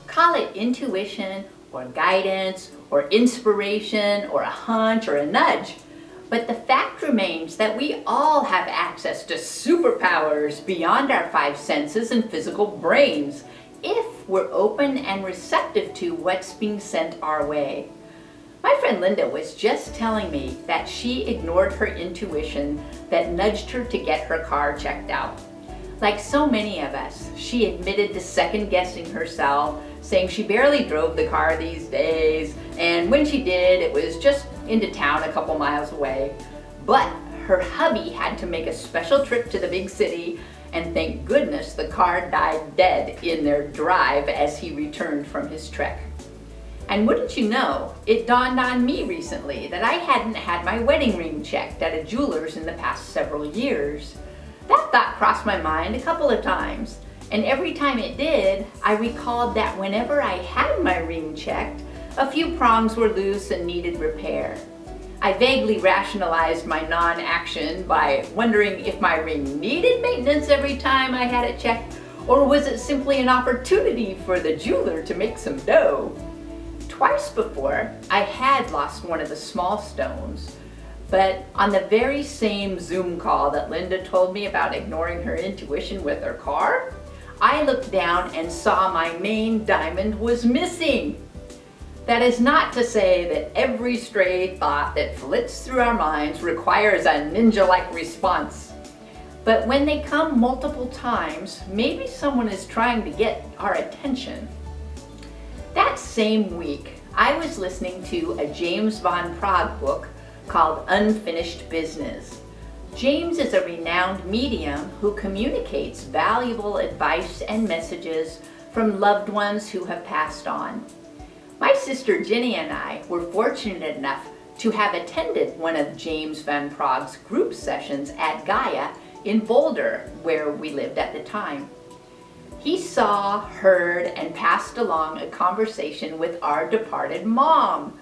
Call it intuition or guidance or inspiration or a hunch or a nudge. But the fact remains that we all have access to superpowers beyond our five senses and physical brains if we're open and receptive to what's being sent our way. My friend Linda was just telling me that she ignored her intuition that nudged her to get her car checked out. Like so many of us, she admitted to second-guessing herself, saying she barely drove the car these days, and when she did, it was just into town a couple miles away. But her hubby had to make a special trip to the big city, and thank goodness the car died dead in their drive as he returned from his trek. And wouldn't you know, it dawned on me recently that I hadn't had my wedding ring checked at a jeweler's in the past several years. That thought crossed my mind a couple of times, and every time it did, I recalled that whenever I had my ring checked, a few prongs were loose and needed repair. I vaguely rationalized my non-action by wondering if my ring needed maintenance every time I had it checked, or was it simply an opportunity for the jeweler to make some dough? Twice before, I had lost one of the small stones, but on the very same Zoom call that Linda told me about ignoring her intuition with her car, I looked down and saw my main diamond was missing. That is not to say that every stray thought that flits through our minds requires a ninja-like response. But when they come multiple times, maybe someone is trying to get our attention. That same week, I was listening to a James von Praag book called Unfinished Business. James is a renowned medium who communicates valuable advice and messages from loved ones who have passed on. My sister Jenny and I were fortunate enough to have attended one of James van Praag's group sessions at Gaia in Boulder, where we lived at the time. He saw, heard, and passed along a conversation with our departed mom.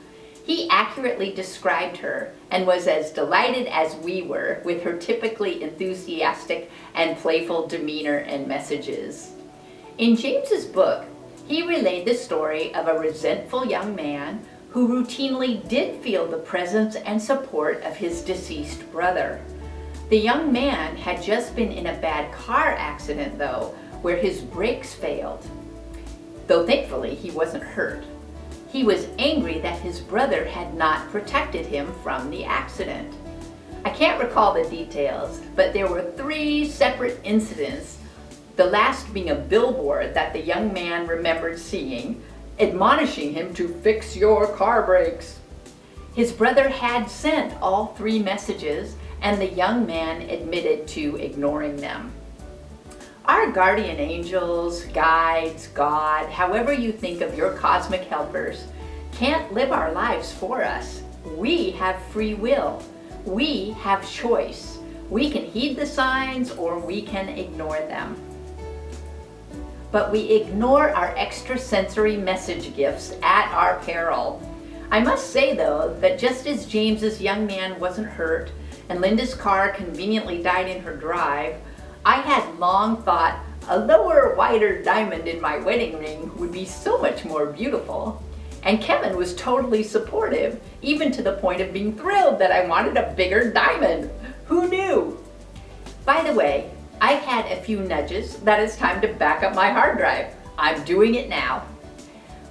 He accurately described her and was as delighted as we were with her typically enthusiastic and playful demeanor and messages. In James's book, he relayed the story of a resentful young man who routinely did feel the presence and support of his deceased brother. The young man had just been in a bad car accident, though, where his brakes failed. Though thankfully he wasn't hurt. He was angry that his brother had not protected him from the accident. I can't recall the details, but there were 3 separate incidents, the last being a billboard that the young man remembered seeing, admonishing him to fix your car brakes. His brother had sent all 3 messages, and the young man admitted to ignoring them. Our guardian angels, guides, God, however you think of your cosmic helpers, can't live our lives for us. We have free will. We have choice. We can heed the signs or we can ignore them. But we ignore our extrasensory message gifts at our peril. I must say though, that just as James's young man wasn't hurt and Linda's car conveniently died in her drive, I had long thought a lower, wider diamond in my wedding ring would be so much more beautiful. And Kevin was totally supportive, even to the point of being thrilled that I wanted a bigger diamond. Who knew? By the way, I've had a few nudges that it's time to back up my hard drive. I'm doing it now.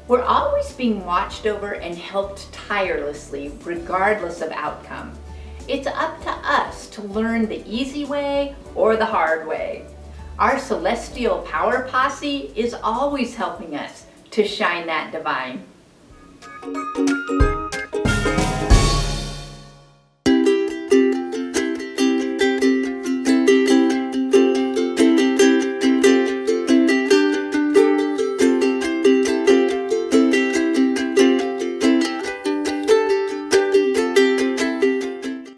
We're always being watched over and helped tirelessly, regardless of outcome. It's up to us to learn the easy way or the hard way. Our celestial power posse is always helping us to shine that divine.